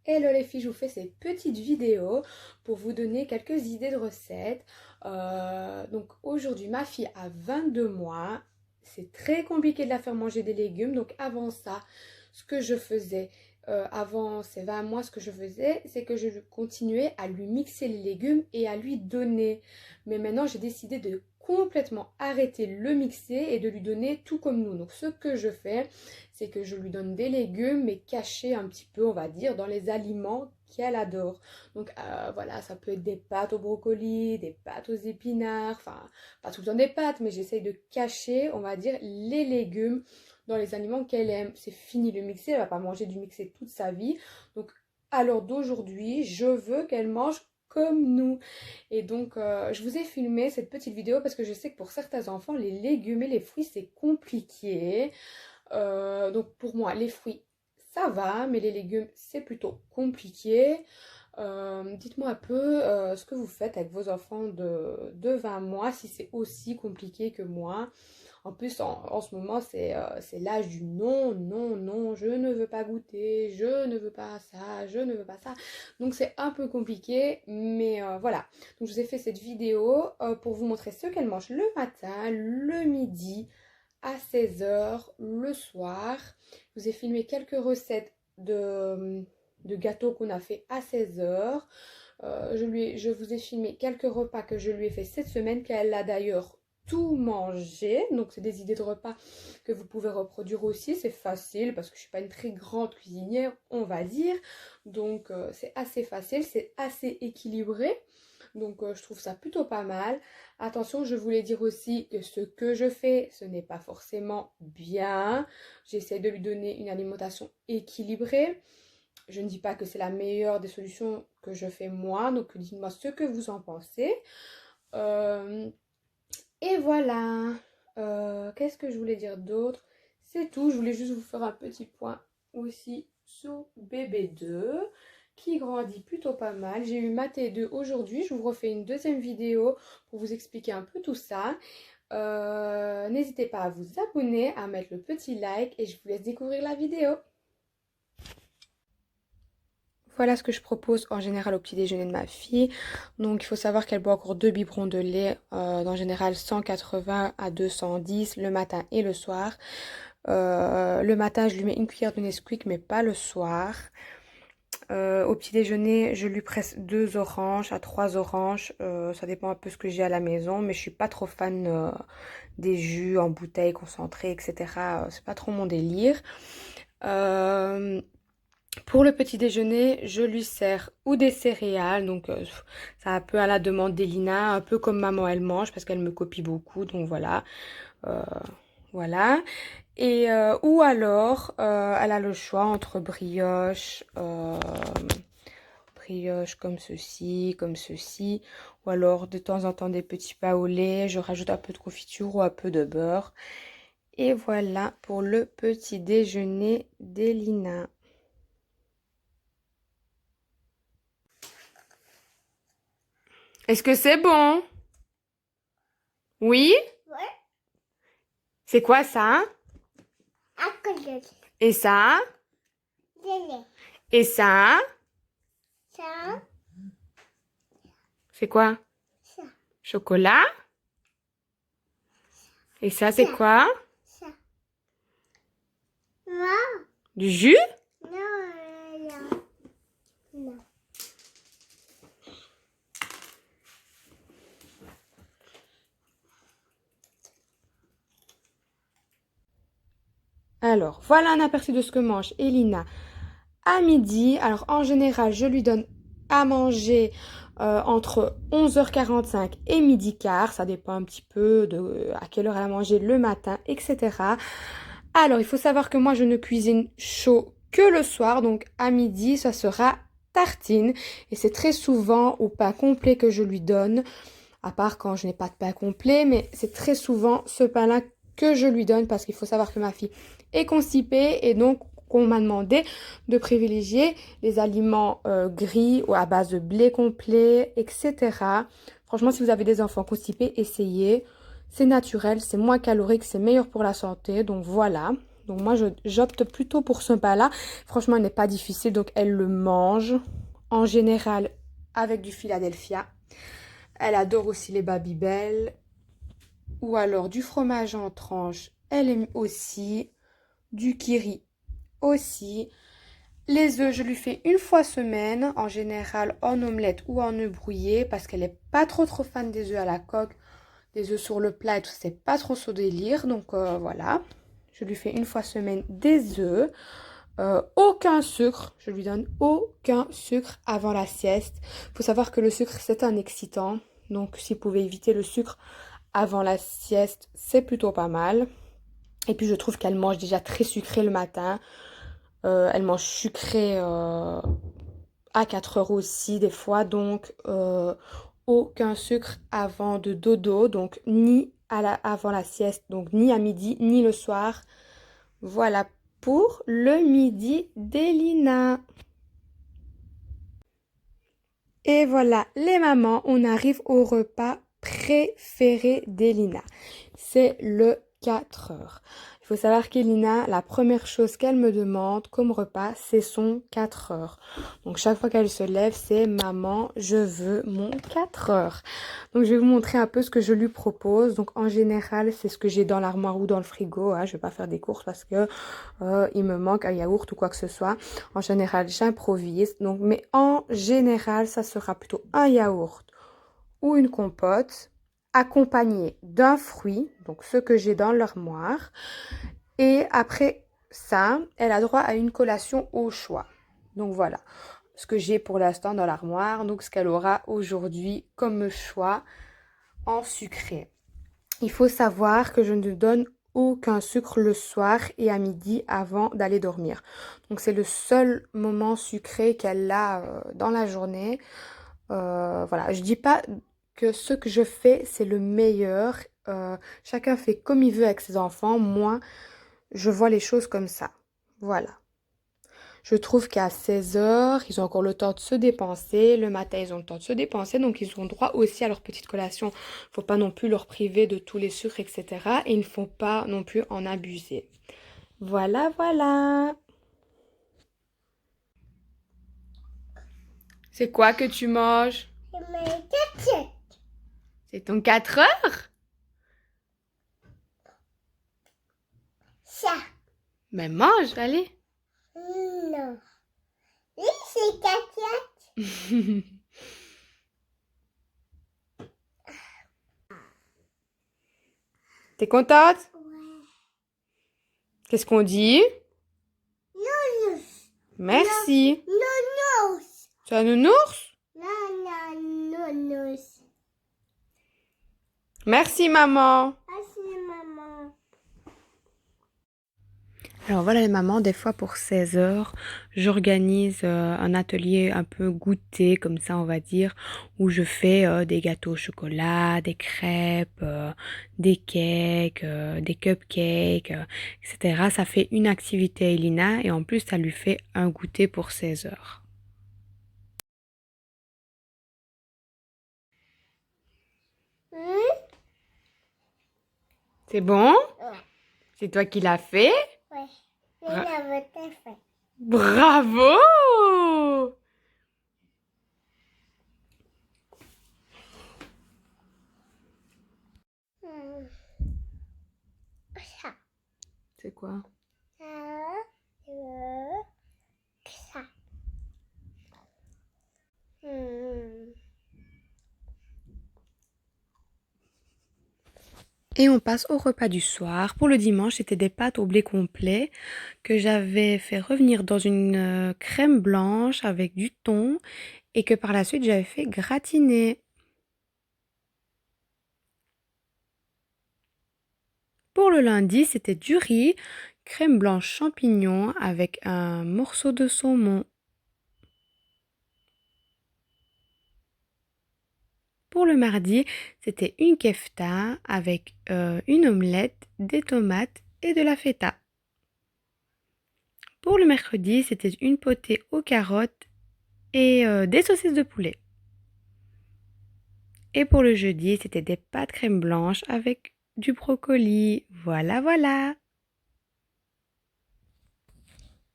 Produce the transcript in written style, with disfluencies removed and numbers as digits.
Hello les filles, je vous fais cette petite vidéo pour vous donner quelques idées de recettes. Donc aujourd'hui, ma fille a 22 mois. C'est très compliqué de la faire manger des légumes. Donc avant ça, ce que je faisais, avant ces 20 mois, ce que je faisais, c'est que je continuais à lui mixer les légumes et à lui donner. Mais maintenant, j'ai décidé de complètement arrêter le mixer et de lui donner tout comme nous. Donc ce que je fais, c'est que je lui donne des légumes mais cachés un petit peu, on va dire, dans les aliments qu'elle adore. Donc voilà, ça peut être des pâtes au brocoli, des pâtes aux épinards, enfin pas tout le temps des pâtes, mais j'essaye de cacher, on va dire, les légumes dans les aliments qu'elle aime. C'est fini le mixé, elle va pas manger du mixé toute sa vie. Donc à l'heure d'aujourd'hui, je veux qu'elle mange comme nous. Et donc, je vous ai filmé cette petite vidéo parce que je sais que pour certains enfants, les légumes et les fruits, c'est compliqué. Donc, pour moi, les fruits, ça va, mais les légumes, c'est plutôt compliqué. Dites-moi un peu ce que vous faites avec vos enfants de 20 mois, si c'est aussi compliqué que moi. En plus, en ce moment, c'est l'âge du non, non, non, je ne veux pas goûter, je ne veux pas ça, je ne veux pas ça. Donc, c'est un peu compliqué, mais voilà. Donc, je vous ai fait cette vidéo pour vous montrer ce qu'elle mange le matin, le midi, à 16 h, le soir. Je vous ai filmé quelques recettes de gâteaux qu'on a fait à 16 h. Je vous ai filmé quelques repas que je lui ai fait cette semaine, qu'elle a d'ailleurs tout mangé. Donc c'est des idées de repas que vous pouvez reproduire aussi. C'est facile parce que je ne suis pas une très grande cuisinière, on va dire. Donc c'est assez facile, c'est assez équilibré. Donc je trouve ça plutôt pas mal. Attention, je voulais dire aussi que ce que je fais, ce n'est pas forcément bien. J'essaie de lui donner une alimentation équilibrée. Je ne dis pas que c'est la meilleure des solutions que je fais moi. Donc dites-moi ce que vous en pensez. Euh, et voilà. Qu'est-ce que je voulais dire d'autre? C'est tout. Je voulais juste vous faire un petit point aussi sur bébé 2 qui grandit plutôt pas mal. J'ai eu ma T2 aujourd'hui. Je vous refais une deuxième vidéo pour vous expliquer un peu tout ça. N'hésitez pas à vous abonner, à mettre le petit like et je vous laisse découvrir la vidéo. Voilà ce que je propose en général au petit déjeuner de ma fille. Donc il faut savoir qu'elle boit encore 2 biberons de lait, en général 180 à 210 le matin et le soir. Le matin, je lui mets une cuillère de Nesquik, mais pas le soir. Au petit déjeuner, je lui presse 2 oranges à 3 oranges. Ça dépend un peu ce que j'ai à la maison, mais je suis pas trop fan des jus en bouteille concentrés, etc. C'est pas trop mon délire. Pour le petit déjeuner, je lui sers ou des céréales, donc c'est un peu à la demande d'Elina, un peu comme maman elle mange parce qu'elle me copie beaucoup, donc voilà. Euh, voilà. Et ou alors, elle a le choix entre brioche comme ceci, ou alors de temps en temps des petits pains au lait, je rajoute un peu de confiture ou un peu de beurre. Et voilà pour le petit déjeuner d'Elina. Est-ce que c'est bon? Oui? Ouais, C'est quoi ça? accolade, Et ça? délai, Et ça? ça, C'est quoi? ça, Chocolat? Et ça, c'est quoi? ça. Non, Du jus? non, non. Alors, voilà un aperçu de ce que mange Elina à midi. Alors, en général, je lui donne à manger entre 11h45 et midi quart. Ça dépend un petit peu de à quelle heure elle a mangé le matin, etc. Alors, il faut savoir que moi, je ne cuisine chaud que le soir. Donc, à midi, ça sera tartine. Et c'est très souvent au pain complet que je lui donne. À part quand je n'ai pas de pain complet. Mais c'est très souvent ce pain-là que je lui donne. Parce qu'il faut savoir que ma fille est constipée. Et donc, on m'a demandé de privilégier les aliments gris ou à base de blé complet, etc. Franchement, si vous avez des enfants constipés, essayez. C'est naturel, c'est moins calorique, c'est meilleur pour la santé. Donc voilà. Donc moi, j'opte plutôt pour ce plat-là. Franchement, il n'est pas difficile, donc elle le mange. En général, avec du Philadelphia. Elle adore aussi les Babybel. Ou alors du fromage en tranches. Elle aime aussi. Du kiri aussi. Les œufs, je lui fais une fois semaine, en général en omelette ou en œufs brouillés, parce qu'elle n'est pas trop fan des œufs à la coque, des œufs sur le plat et tout, c'est pas trop son délire. Donc voilà, je lui fais une fois semaine des œufs. Aucun sucre, je lui donne aucun sucre avant la sieste. Il faut savoir que le sucre, c'est un excitant. Donc si vous pouvez éviter le sucre avant la sieste, c'est plutôt pas mal. Et puis je trouve qu'elle mange déjà très sucré le matin. Elle mange sucré à 4 heures aussi des fois. Donc aucun sucre avant de dodo. Donc ni avant la sieste. Donc ni à midi ni le soir. Voilà pour le midi d'Elina. Et voilà les mamans. On arrive au repas préféré d'Elina. C'est le 4 heures. Il faut savoir qu'Elina, la première chose qu'elle me demande comme repas, c'est son 4 heures. Donc chaque fois qu'elle se lève, c'est maman, je veux mon 4 heures. Donc je vais vous montrer un peu ce que je lui propose. Donc en général, c'est ce que j'ai dans l'armoire ou dans le frigo. Hein. Je vais pas faire des courses parce que il me manque un yaourt ou quoi que ce soit. En général, j'improvise. Donc, mais en général, ça sera plutôt un yaourt ou une compote accompagné d'un fruit, donc ce que j'ai dans l'armoire. Et après ça, elle a droit à une collation au choix. Donc voilà, ce que j'ai pour l'instant dans l'armoire, donc ce qu'elle aura aujourd'hui comme choix en sucré. Il faut savoir que je ne donne aucun sucre le soir et à midi avant d'aller dormir. Donc c'est le seul moment sucré qu'elle a dans la journée. Voilà, je dis pas que ce que je fais, c'est le meilleur. Chacun fait comme il veut avec ses enfants. Moi, je vois les choses comme ça. Voilà. Je trouve qu'à 16 heures, ils ont encore le temps de se dépenser. Le matin, ils ont le temps de se dépenser. Donc, ils ont droit aussi à leur petite collation. Il ne faut pas non plus leur priver de tous les sucres, etc. Et il ne faut pas non plus en abuser. Voilà, voilà. C'est quoi que tu manges? C'est ton 4 heures? Ça. Mais mange, allez. Non. Oui, c'est caca. T'es contente? Ouais. Qu'est-ce qu'on dit? Nounours. Merci. Nounours. C'est un nounours? Nounours. Merci, maman. Merci, maman. Alors voilà les mamans, des fois pour 16 heures, j'organise un atelier un peu goûter, comme ça on va dire, où je fais des gâteaux au chocolat, des crêpes, des cakes, des cupcakes, etc. Ça fait une activité à Elina et en plus ça lui fait un goûter pour 16 heures. C'est bon? Ouais. C'est toi qui l'as fait? Ouais. Je l'avais fait. Bravo! Ça. C'est quoi? Ça. Et on passe au repas du soir. Pour le dimanche, c'était des pâtes au blé complet que j'avais fait revenir dans une crème blanche avec du thon et que par la suite j'avais fait gratiner. Pour le lundi, c'était du riz, crème blanche champignon avec un morceau de saumon. Pour le mardi, c'était une kefta avec une omelette, des tomates et de la feta. Pour le mercredi, c'était une potée aux carottes et des saucisses de poulet. Et pour le jeudi, c'était des pâtes crème blanche avec du brocoli. Voilà, voilà.